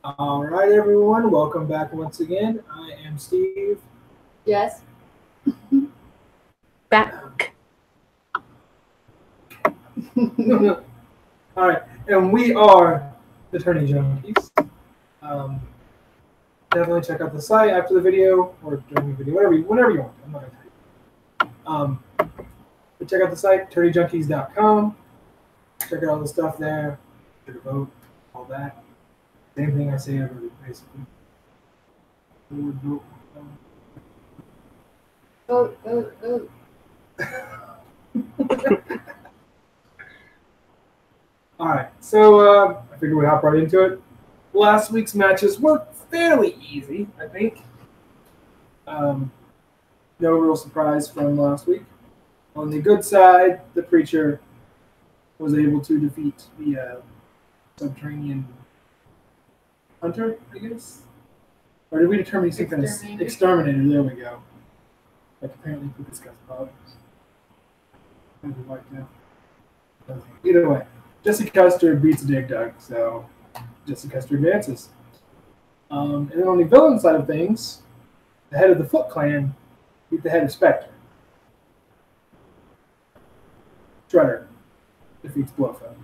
All right, everyone, welcome back once again. I am Steve. Yes. Back. All right, and we are the Tourney Junkies. Definitely check out the site after the video or during the video, whenever you want. I'm not gonna tell you. But check out the site, tourneyjunkies.com. Check out all the stuff there. Check a vote, all that. Same thing I say every week, basically. Vote. All right, so I figured we'd hop right into it. Last week's matches were fairly easy, I think. No real surprise from last week. On the good side, the Preacher was able to defeat the Subterranean Hunter, I guess? Or did we determine he's some kind of exterminator? There we go. Like apparently put this guy's problems. Either way, Jesse Custer beats Dig Dug, so Jesse Custer advances. And then on the villain side of things, the head of the Foot Clan beat the head of Spectre. Shredder defeats Blofeld.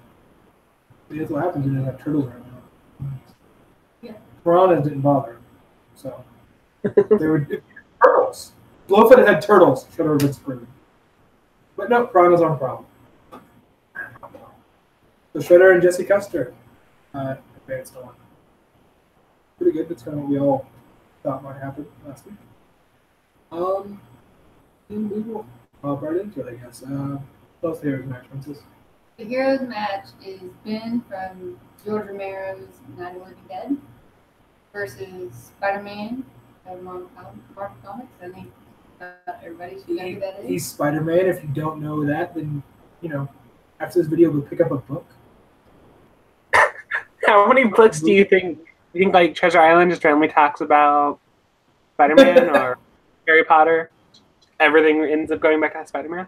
That's what happens when you have turtles around now. Yeah. Piranhas didn't bother him, so they were turtles. Blofeld had turtles. Shredder was screwed. But no, Piranhas aren't a problem. So Shredder and Jesse Custer advanced on. Pretty good. That's kind of what we all thought might happen last week. And we will hop right into it, I guess. Plus, heroes match, Princess. The heroes match is Ben from George Romero's Night of the Living Dead versus Spider-Man of Marvel Comics. I think everybody should know who that is. He's Spider-Man. If you don't know that, then, after this video, we'll pick up a book. How many books do you think? You think like Treasure Island just randomly talks about Spider-Man or Harry Potter? Everything ends up going back to Spider-Man?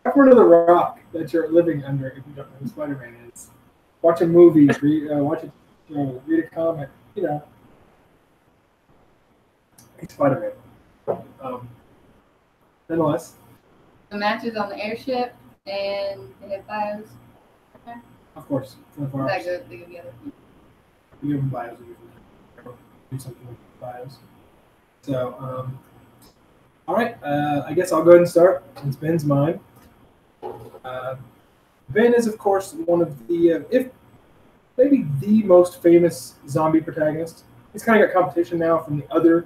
Walk under the rock that you're living under if you don't know who Spider-Man is. Watch a movie, watch a show, read a comic, He's Spider-Man. Nonetheless. The match is on the airship and they have bios. Of course. They give the other people. You give them bios usually. Do something with bios. So, all right. I guess I'll go ahead and start since Ben's mine. Ben is, of course, one of the, if maybe the most famous zombie protagonist. He's kind of got competition now from the other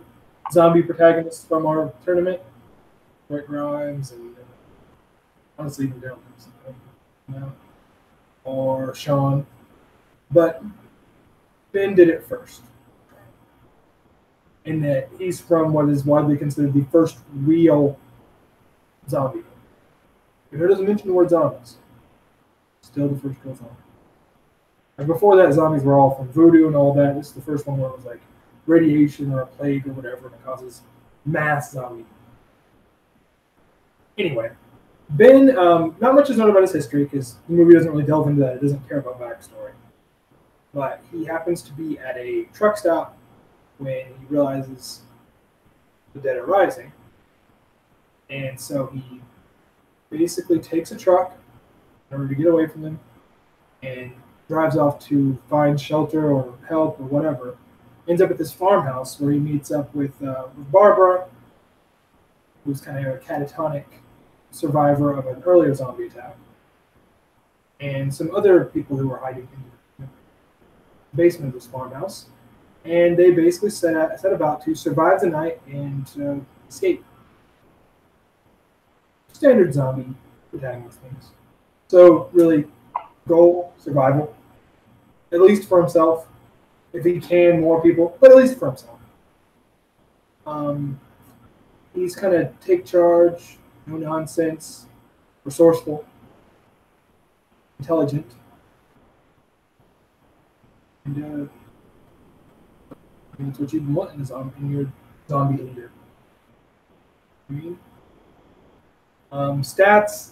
zombie protagonists from our tournament, Rick Grimes and honestly even Daryl Dixon, or Sean. But Ben did it first. In that he's from what is widely considered the first real zombie. If it doesn't mention the word zombies, still the first real zombie. And before that, zombies were all from voodoo and all that. This is the first one where it was like radiation or a plague or whatever, and it causes mass zombie. Anyway, Ben, not much is known about his history because the movie doesn't really delve into that. It doesn't care about backstory. But he happens to be at a truck stop when he realizes the dead are rising. And so he basically takes a truck in order to get away from them and drives off to find shelter or help or whatever. Ends up at this farmhouse where he meets up with Barbara, who's kind of a catatonic survivor of an earlier zombie attack, and some other people who were hiding in the basement of this farmhouse. And they basically set about to survive the night and escape. Standard zombie protagonist things. So really, goal, survival. At least for himself. If he can, more people, but at least for himself. He's kind of take charge, no nonsense, resourceful, intelligent, and that's what you want in your zombie leader. Stats,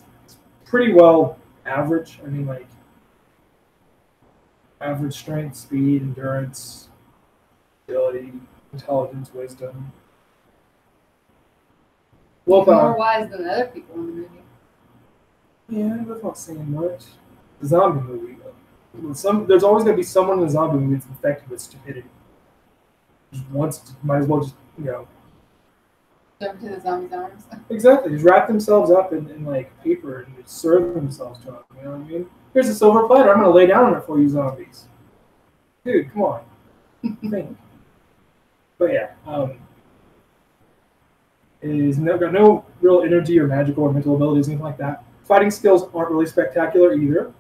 pretty well average. I mean, like, Average strength, speed, endurance, agility, intelligence, wisdom. He's more Willpower. wise than other people in the movie. Yeah, that's not saying much. The zombie movie. There's always going to be someone in the zombie movie that's infected with stupidity. Just might as well just, Jump to the zombie's arms. Exactly. Just wrap themselves up in like paper and just serve themselves to them. You know what I mean? Here's a silver platter. I'm going to lay down on it for you zombies. Dude, come on. Think. But yeah, he's got no real energy or magical or mental abilities, anything like that. Fighting skills aren't really spectacular either.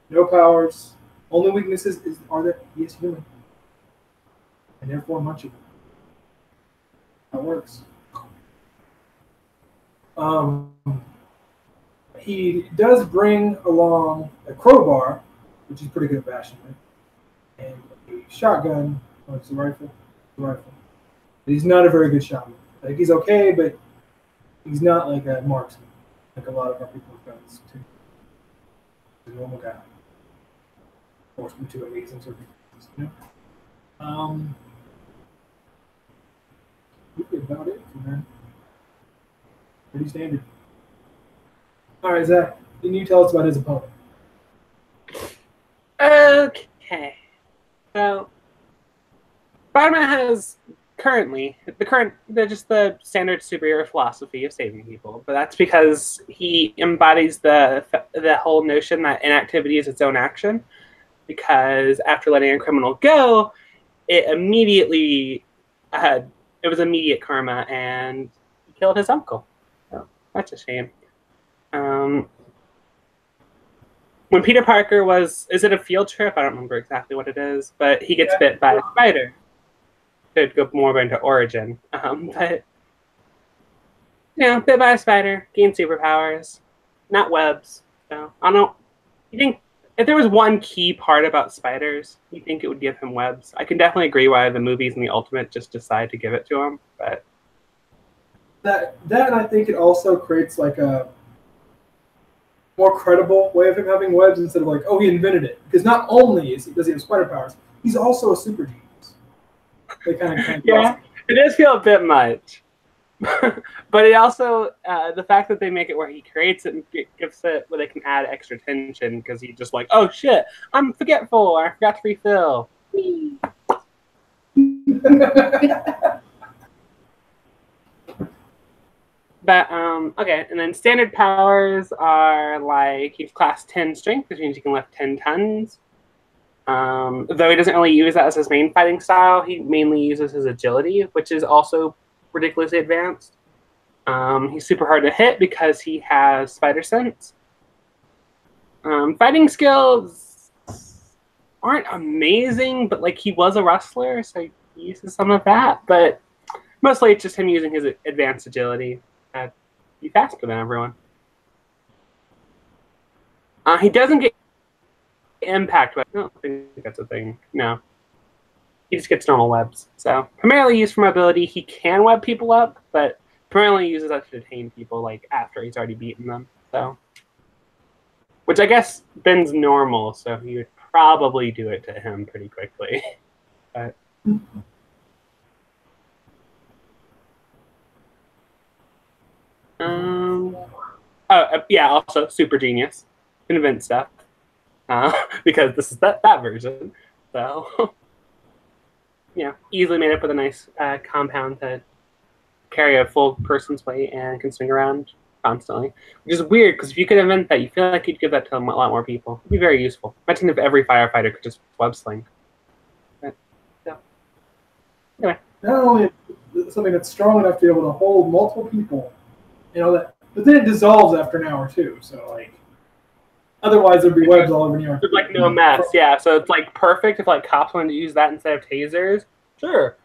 No powers. Only weaknesses are that he is human. And therefore much of it. That works. He does bring along a crowbar, which he's pretty good at bashing with, and a shotgun, or it's a rifle. But he's not a very good shotman. Like, he's okay, but he's not like a marksman, like a lot of our people with guns, too. He's a normal guy. Forced him to amazing circumstances, you know? Really about it from there. Pretty standard. All right, Zach, can you tell us about his opponent? Okay. So, Spider-Man has the standard superhero philosophy of saving people, but that's because he embodies the whole notion that inactivity is its own action. Because after letting a criminal go, it was immediate karma, and he killed his uncle. So that's a shame. When Peter Parker is it a field trip? I don't remember exactly what it is, but he gets bit by a spider. Could go more into origin, but bit by a spider, gained superpowers, not webs. So I don't. You think if there was one key part about spiders, you think it would give him webs? I can definitely agree why the movies and the Ultimate just decide to give it to him, but that I think it also creates like a more credible way of him having webs instead of like, oh, he invented it. Because not only does he have spider powers, he's also a super genius. They kind of yeah, it does feel a bit much. But it also, the fact that they make it where he creates it and gives it where they can add extra tension because he's just like, oh shit, I'm forgetful, I forgot to refill. But, okay, and then standard powers are like he's class 10 strength, which means he can lift 10 tons. Though he doesn't really use that as his main fighting style, he mainly uses his agility, which is also ridiculously advanced. He's super hard to hit because he has spider sense. Fighting skills aren't amazing, but like he was a wrestler, so he uses some of that. But mostly it's just him using his advanced agility. Be faster than everyone. He doesn't get impact webs. I don't think that's a thing. No. He just gets normal webs. So primarily used for mobility. He can web people up, but primarily uses that to detain people like after he's already beaten them. So, which I guess Ben's normal, so he would probably do it to him pretty quickly. But yeah, also super genius. Can invent stuff. Because this is that version. So, easily made up with a nice compound to carry a full person's weight and can swing around constantly. Which is weird, because if you could invent that, you feel like you'd give that to a lot more people. It'd be very useful. Imagine if every firefighter could just web sling. But, so. Anyway. Not only something that's strong enough to be able to hold multiple people, but then it dissolves after an hour too. So like, otherwise there'd be webs all over New York. There's like no mess, yeah. So it's like perfect if like cops wanted to use that instead of tasers. Sure.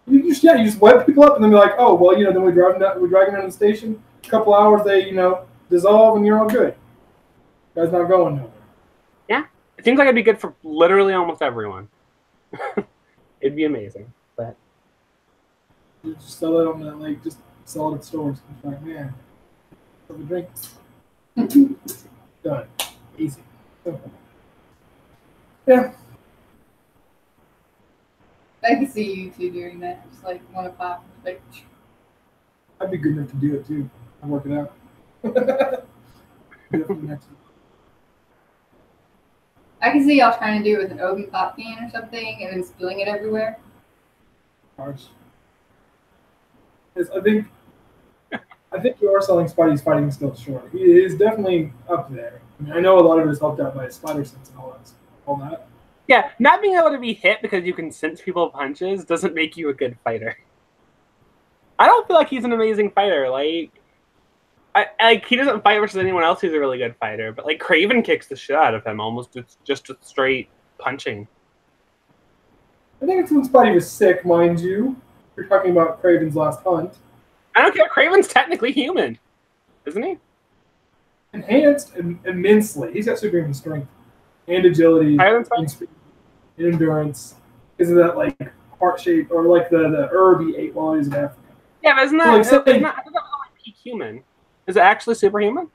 You just web people up and then be like, oh well, then we drag them down to the station. A couple hours they dissolve and you're all good. Guy's not going nowhere. Yeah, it seems like it'd be good for literally almost everyone. It'd be amazing, but you just sell it on the just sell it at stores. It's like, man, have a drink. Done. Easy. Simple. Yeah, I can see you two doing that. Just like one of pop. Like, I'd be good enough to do it too. I'll work it out. Do it for the next one. I can see y'all trying to do it with an open pop can or something and then spilling it everywhere. Ours. Yes, I think you are selling Spidey's fighting skills short. He is definitely up there. I mean, I know a lot of it is helped out by his spider sense and all that. Yeah, not being able to be hit because you can sense people's punches doesn't make you a good fighter. I don't feel like he's an amazing fighter. Like he doesn't fight versus anyone else who's a really good fighter. But like Kraven kicks the shit out of him almost. It's just a straight punching. I think it's when Spidey was sick, mind you. You're talking about Kraven's last hunt. I don't care. Kraven's technically human, isn't he? Enhanced immensely. He's got superhuman strength and agility and speed and endurance. Isn't that like heart shape or like the herb he ate while he was in Africa? Yeah, but isn't that peak human? Is it actually superhuman?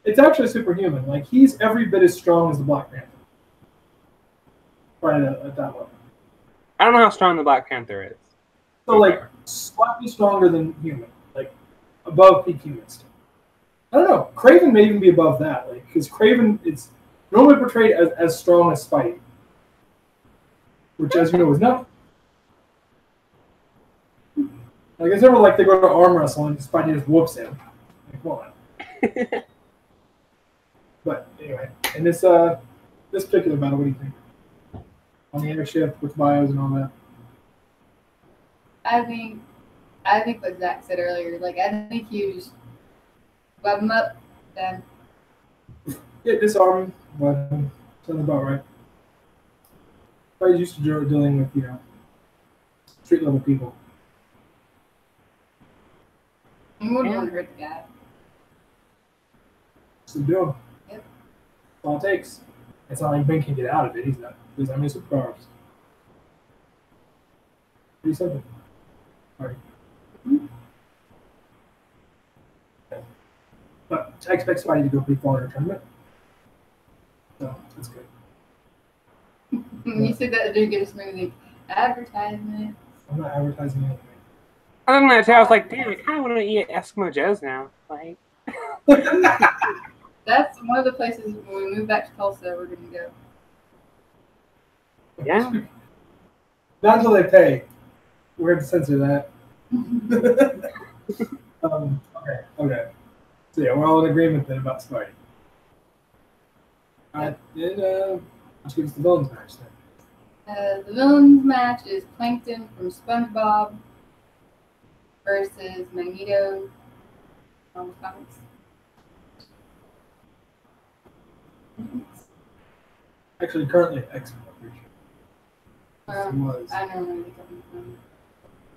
It's actually superhuman. Like he's every bit as strong as the Black Panther. Right at that level. I don't know how strong the Black Panther is. So like slightly stronger than human, like above peak human still. I don't know. Kraven may even be above that, like because Kraven is normally portrayed as strong as Spidey, which, as you know, is not. Like it's never like they go to arm wrestle and Spidey just whoops him. Like, come on. But anyway, in this particular battle, what do you think? On the airship with bios and all that. I think what Zach said earlier. Like I think you just web them up, then Yeah, disarm, but sounds about right. I used to dealing with street level people. you wouldn't want to hurt the guy. So do him. Yep. That's all it takes. It's not like Ben can get out of it. He doesn't have any superpowers. Pretty simple. All right. But I expect Spidey to go pretty far in the tournament. So that's good. You said that to get a smoothie advertisement. I'm not advertising anything. Other than that, I was like, damn, I kind of want to eat Eskimo Joe's now. Like, That's one of the places when we move back to Tulsa we're going to go. yeah. Not until they pay. We're going to censor that. Okay. So yeah, we're all in agreement then about Spidey. Alright, then let's get to the villains match then. The villains match is Plankton from SpongeBob versus Magneto from comics. Actually, currently X-Men, I'm pretty sure. He was. I don't know where they're coming from.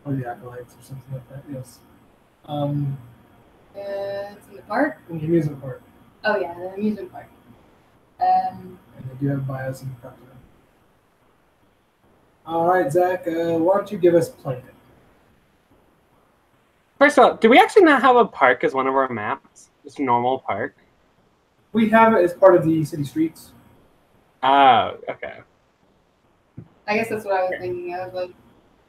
Or the Acolytes or something like that, yes. It's in the park. In the amusement park. Oh yeah, the amusement park. And they do have bios in the front of them. Alright, Zach, why don't you give us Plankton? First of all, do we actually not have a park as one of our maps? Just a normal park? We have it as part of the city streets. Oh, okay. I guess that's what I was thinking. I was like,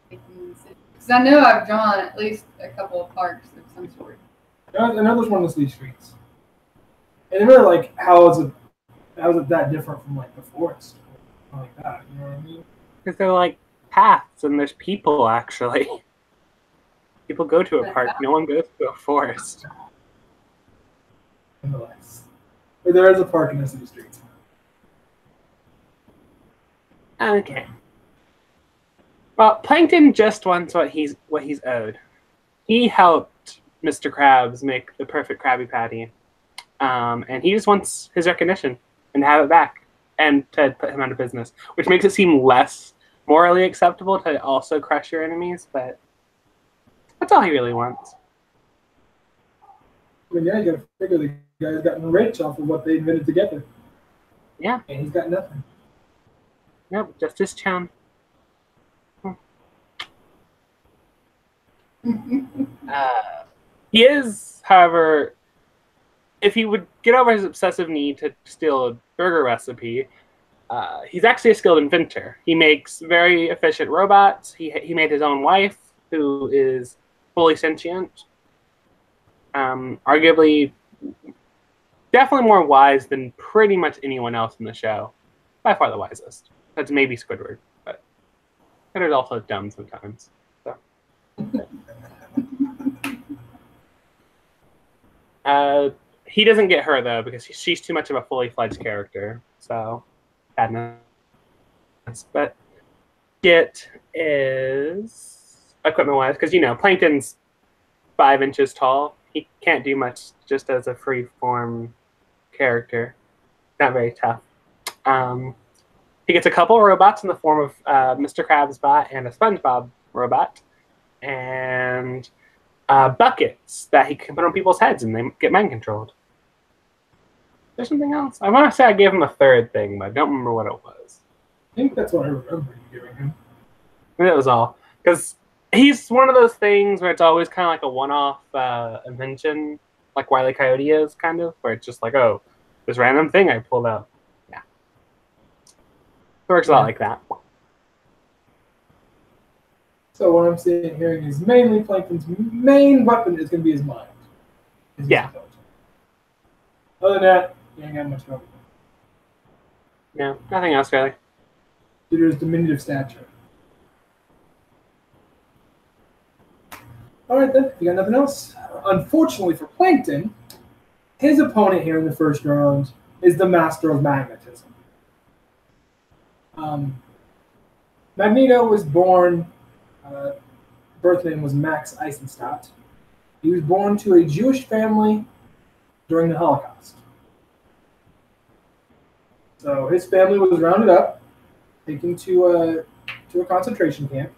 because I know I've drawn at least a couple of parks of some sort. I know there's one of the city streets. And they're really like, how is it that different from like the forest? Or like that, you know what I mean? Because they're like paths and there's people actually. People go to a park. No one goes to a forest. Nonetheless. But there is a park in the city streets. Okay. Well, Plankton just wants what he's owed. He helped Mr. Krabs make the perfect Krabby Patty. And he just wants his recognition and to have it back and to put him out of business, which makes it seem less morally acceptable to also crush your enemies, but that's all he really wants. I mean, yeah, you gotta figure the guy's gotten rich off of what they invented together. Yeah. And he's got nothing. Nope, just his chum. He is, however, if he would get over his obsessive need to steal a burger recipe, he's actually a skilled inventor. He makes very efficient robots. He made his own wife, who is fully sentient. Arguably, definitely more wise than pretty much anyone else in the show. By far the wisest. That's maybe Squidward, but Squidward's also dumb sometimes. So. He doesn't get her though because she's too much of a fully fledged character. So sadness. But Git is equipment wise because Plankton's 5 inches tall. He can't do much just as a free form character. Not very tough. He gets a couple of robots in the form of Mr. Krabs bot and a SpongeBob robot, and buckets that he can put on people's heads and they get mind controlled. There's something else. I want to say I gave him a third thing, but I don't remember what it was. I think that's what I remember you giving him. And that was all. Because he's one of those things where it's always kind of like a one-off invention, like Wile E. Coyote is, kind of, where it's just like, oh, this random thing I pulled out. Yeah. It works a lot like that. So what I'm seeing and hearing is mainly Plankton's main weapon is going to be his mind. Yeah. Other than that, you ain't got much trouble. Yeah, nothing else really. Due to his diminutive stature. All right then, if you got nothing else. Unfortunately for Plankton, his opponent here in the first round is the master of magnetism. Magneto was born. Birth name was Max Eisenstadt. He was born to a Jewish family during the Holocaust. So his family was rounded up, taken to a concentration camp,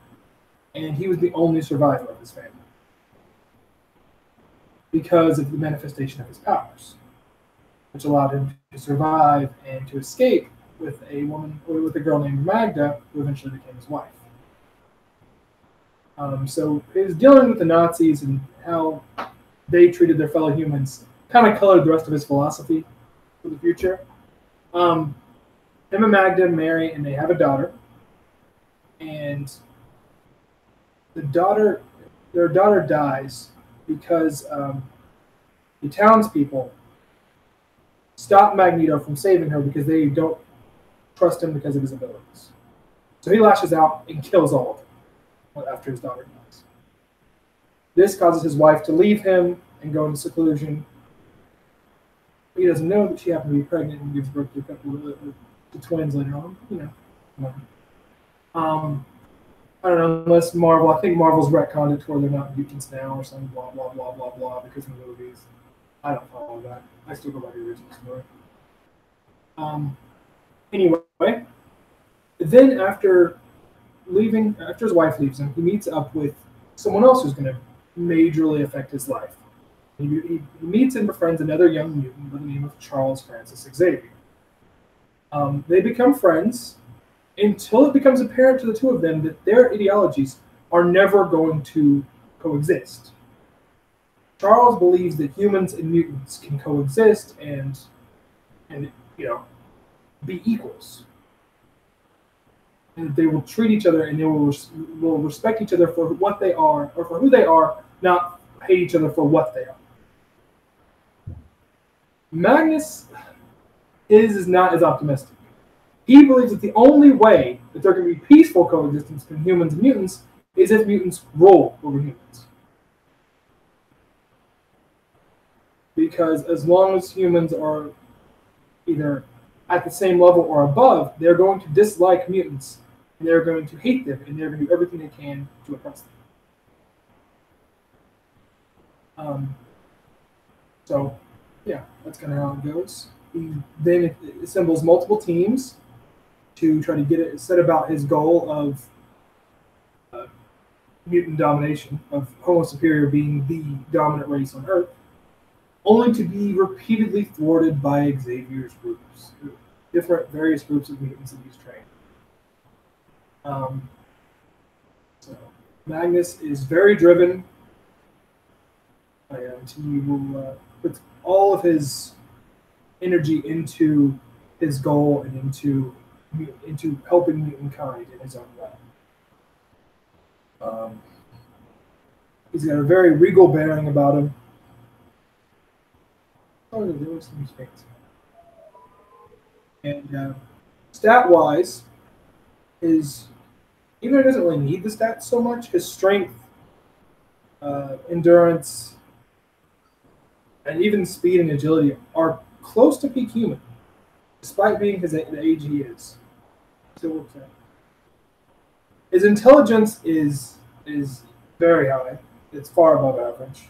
and he was the only survivor of his family because of the manifestation of his powers, which allowed him to survive and to escape with a girl named Magda, who eventually became his wife. So he was dealing with the Nazis and how they treated their fellow humans kind of colored the rest of his philosophy for the future. Him and Magda marry, and they have a daughter. And their daughter dies because the townspeople stop Magneto from saving her because they don't trust him because of his abilities. So he lashes out and kills all of them after his daughter dies. This causes his wife to leave him and go into seclusion. He doesn't know that she happened to be pregnant and gives birth to a couple of twins later on. I don't know, unless Marvel, I think Marvel's retconned it to where they're not mutants now or some blah, blah, blah, blah, blah, because of the movies. I don't follow that. I still go by the original story. Anyway, then after his wife leaves him, he meets up with someone else who's going to majorly affect his life. He meets and befriends another young mutant by the name of Charles Francis Xavier. They become friends until it becomes apparent to the two of them that their ideologies are never going to coexist. Charles believes that humans and mutants can coexist and be equals. And they will treat each other and they will respect each other for what they are or for who they are, not hate each other for what they are. Magnus is not as optimistic. He believes that the only way that there can be peaceful coexistence between humans and mutants is if mutants rule over humans. Because as long as humans are either at the same level or above, they're going to dislike mutants, and they're going to hate them, and they're going to do everything they can to oppress them. So, yeah, that's kind of how it goes. He then assembles multiple teams to try to set about his goal of mutant domination, of Homo Superior being the dominant race on Earth, only to be repeatedly thwarted by Xavier's groups, various groups of mutants that he's trained. So Magnus is very driven, and he will put all of his energy into his goal and into into helping mutant kind in his own way. He's got a very regal bearing about him. Oh, there was some space. And stat-wise, even though he doesn't really need the stats so much, his strength, endurance, and even speed and agility are close to peak human, despite being the age he is. Still works out. His intelligence is very high. It's far above average.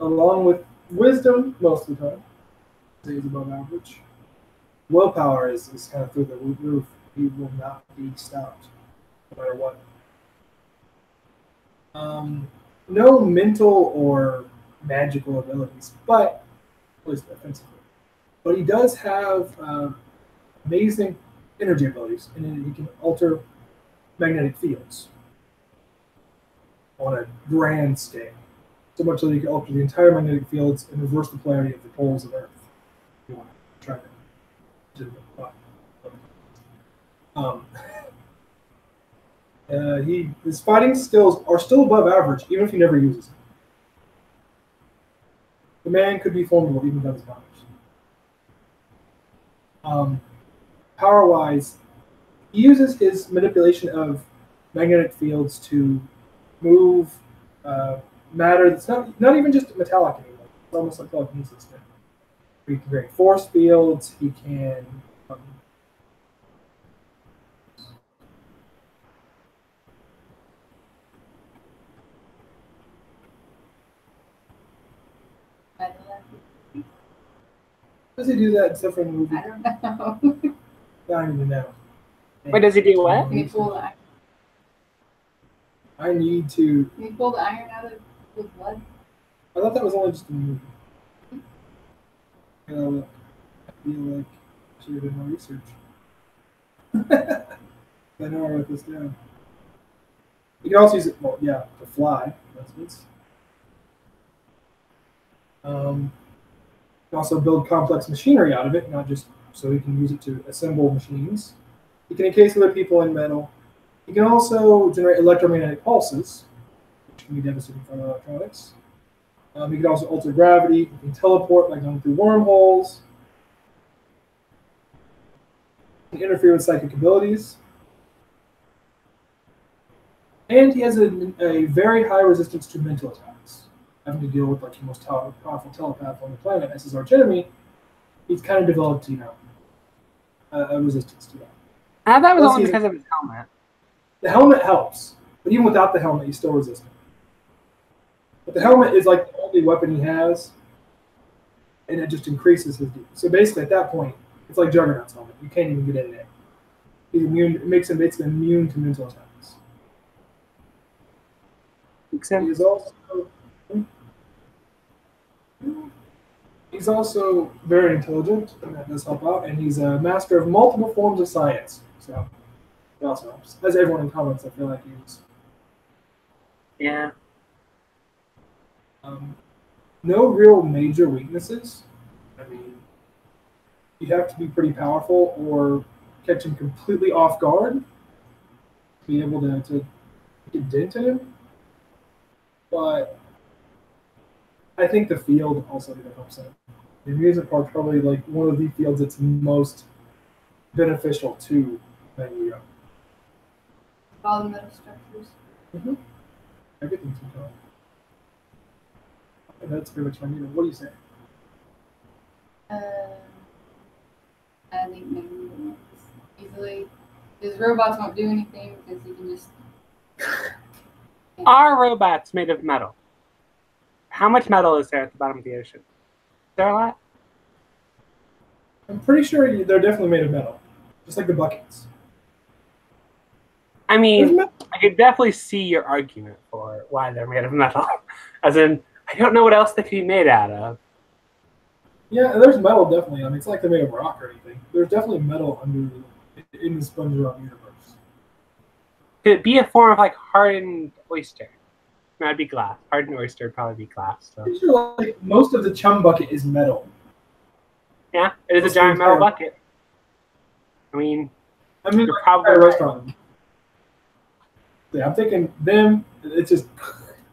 Along with wisdom, most of the time, he's above average. Willpower is kind of through the roof. He will not be stopped, no matter what. No mental or magical abilities, but at least offensively. But he does have amazing energy abilities, and he can alter magnetic fields on a grand scale. So much that he can alter the entire magnetic fields and reverse the polarity of the poles of Earth. If you want to try that. His fighting skills are still above average, even if he never uses them. The man could be formidable even without his powers. Power-wise, he uses his manipulation of magnetic fields to move matter that's not even just metallic anymore. It's almost like telekinesis. He can create force fields. He can does he do that except for in the movie? I don't know. I don't even know. Wait, does he do what? Can you pull the iron? I need to. Can you pull the iron out of the blood? I thought that was only just in the movie. I feel like I should have done more research. I know I wrote this down. You can also use it, well, yeah, to fly, for instance. You can also build complex machinery out of it, not just so he can use it to assemble machines. He can encase other people in metal. He can also generate electromagnetic pulses, which can be devastating for electronics. He can also alter gravity. He can teleport by going through wormholes. He can interfere with psychic abilities. And he has a very high resistance to mental attacks. Having to deal with like the most powerful telepath on the planet, as his archenemy, he's kind of developed, a resistance to that. That was only because of his helmet. The helmet helps, but even without the helmet, he's still resistant. But the helmet is like the only weapon he has, and it just increases his defense. So basically, at that point, it's like Juggernaut's helmet. You can't even get in there. He's immune. It makes him basically immune to mental attacks. Except he's also very intelligent, and that does help out. And he's a master of multiple forms of science. So it also helps. As everyone in comics, I feel like he is. Yeah. No real major weaknesses. I mean, you have to be pretty powerful or catch him completely off guard to be able to get a dent in him. But I think the field also helps him. The amusement park's probably like one of the fields that's most beneficial to Magneto. All the metal structures. Mm-hmm. Everything's metal. That's pretty much Magneto. What do you say? I think Magneto easily. His robots won't do anything because he can just. Are robots made of metal? How much metal is there at the bottom of the ocean? Is there a lot? I'm pretty sure they're definitely made of metal, just like the buckets. I mean, I could definitely see your argument for why they're made of metal. As in, I don't know what else they could be made out of. Yeah, there's metal definitely. I mean, it's like they're made of rock or anything. There's definitely metal in the SpongeBob universe. Could it be a form of like hardened oyster? That'd be glass. Hardened oyster would probably be glass. So. Like most of the chum bucket is metal. Yeah, it is a giant metal bucket. I mean, you're you're probably at a right. restaurant. Yeah, I'm thinking them. It's just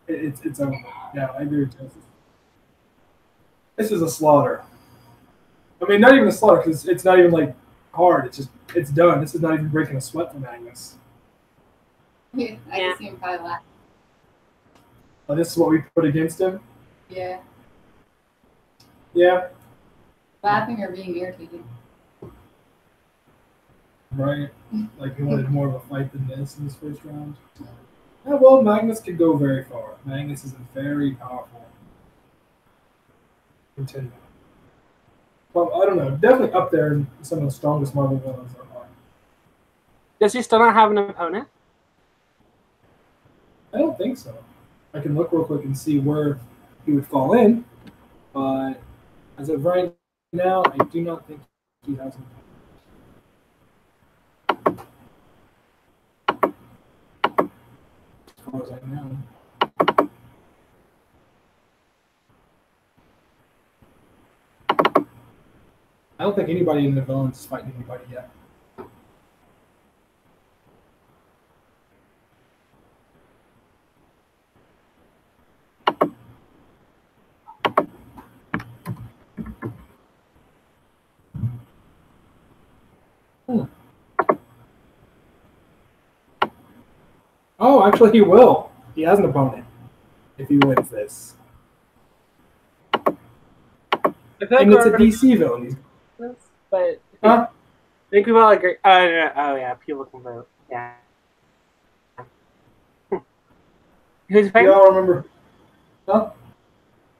it's over. Yeah, I agree with you. This is a slaughter. I mean, not even a slaughter because it's not even like hard. It's just it's done. This is not even breaking a sweat for Magnus. Yeah, I can see him probably laugh. Oh, this is what we put against him. Yeah. Yeah. Laughing or being irritated. Right. Like he wanted more of a fight than this in this first round. Yeah, well, Magnus could go very far. Magnus is a very powerful contender. Well, I don't know. Definitely up there in some of the strongest Marvel villains there are. Does he still not have an opponent? I don't think so. I can look real quick and see where he would fall in, but as of right now, I do not think he has an opponent. As far as I know. I don't think anybody in the villains is fighting anybody yet. Oh, actually, he will. He has an opponent if he wins this. And it's a DC villain. But Huh? I think we've all agreed. Oh yeah, people can vote. Yeah. Who's Do fighting? y'all remember? Huh?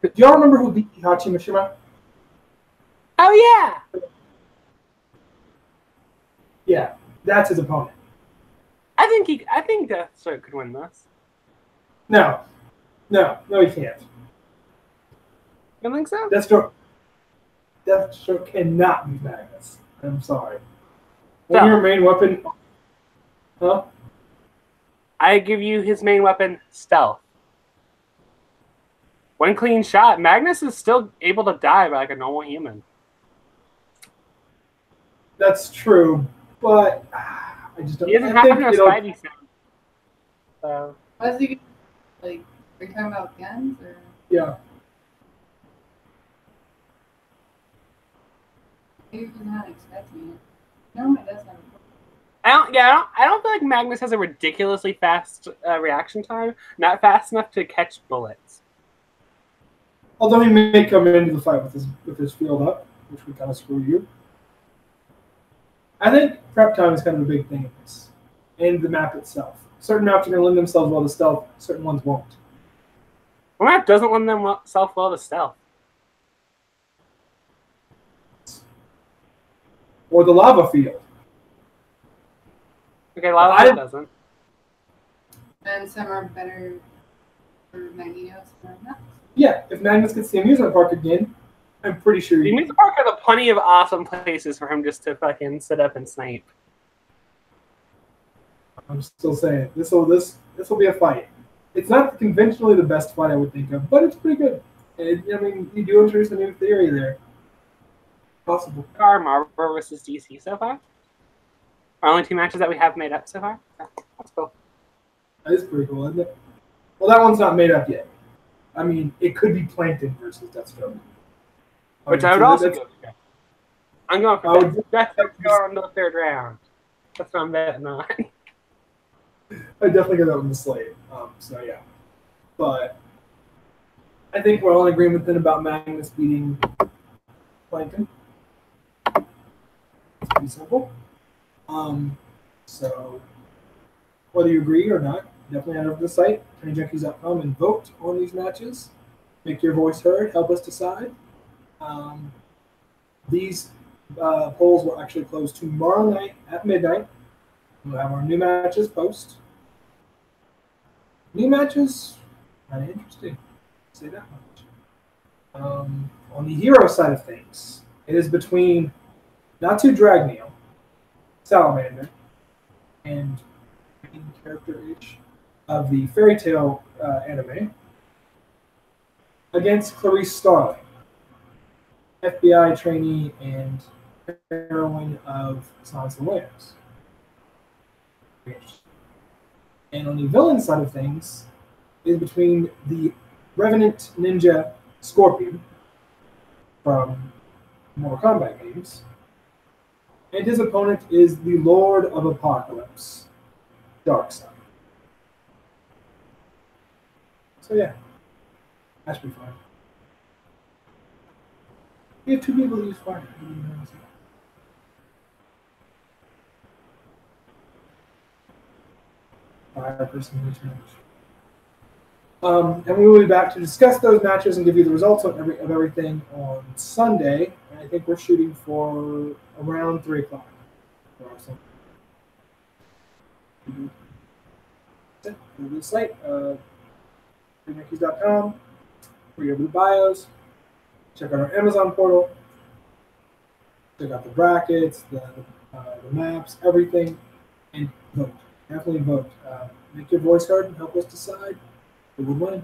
Do y'all remember who beat Hachi Mishima? Oh yeah. Yeah, that's his opponent. I think Deathstroke could win this. No, he can't. You don't think so? Deathstroke cannot beat Magnus. I'm sorry. So, When your main weapon, huh? I give you his main weapon, stealth. One clean shot, Magnus is still able to die like a normal human. That's true, but I just don't. He doesn't I have think no it'll. spidey sense. So Was he like? Are you talking about guns or? Yeah. Maybe he was not expecting it. Normally does have. I don't feel like Magnus has a ridiculously fast reaction time. Not fast enough to catch bullets. Although he may come into the fight with his field up, which would kind of screw you. I think prep time is kind of a big thing in this, and the map itself. Certain maps are going to lend themselves well to stealth. Certain ones won't. The map doesn't lend themselves well to stealth. Or the lava field. Okay, lava doesn't. And some are better for Magneto, some are not. Yeah, if Magnus gets the amusement park again, I'm pretty sure The amusement park are plenty of awesome places for him just to fucking sit up and snipe. I'm still saying this will be a fight. It's not conventionally the best fight I would think of, but it's pretty good. And, I mean, you do introduce a new theory there. Possible. Our Marvel versus DC so far. Our only two matches that we have made up so far. That's cool. That is pretty cool, isn't it? Well, that one's not made up yet. I mean, it could be Plankton versus Deathstroke. Which I would also go for. I'm going for Deathstroke to go on to the third round. That's what I'm betting on. I definitely got that on the slate. So, yeah. But I think we're all in agreement then about Magnus beating Plankton. It's pretty simple. So, whether you agree or not, definitely head over to the site, TourneyJunkies.com, and vote on these matches. Make your voice heard. Help us decide. These polls will actually close tomorrow night at midnight. We'll have our new matches post. New matches, kind of interesting. I'll say that much. On the hero side of things, it is between Natu Dragneel, Salamander, and main character-ish of the Fairy Tail anime against Clarice Starling, FBI trainee and heroine of Silence of the Lambs. And on the villain side of things is between the Revenant Ninja Scorpion from Mortal Kombat games, and his opponent is the Lord of Apocalypse, Darkseid. So yeah, that should be fun. We have 2 people that use fire. Fire person in each match. And we will be back to discuss those matches and give you the results of everything on Sunday. And I think we're shooting for around 3 o'clock. Go to the site, tourneyjunkies.com. Read over the bios. Check out our Amazon portal. Check out the brackets, the maps, everything, and vote. Definitely vote. Make your voice heard and help us decide who would win.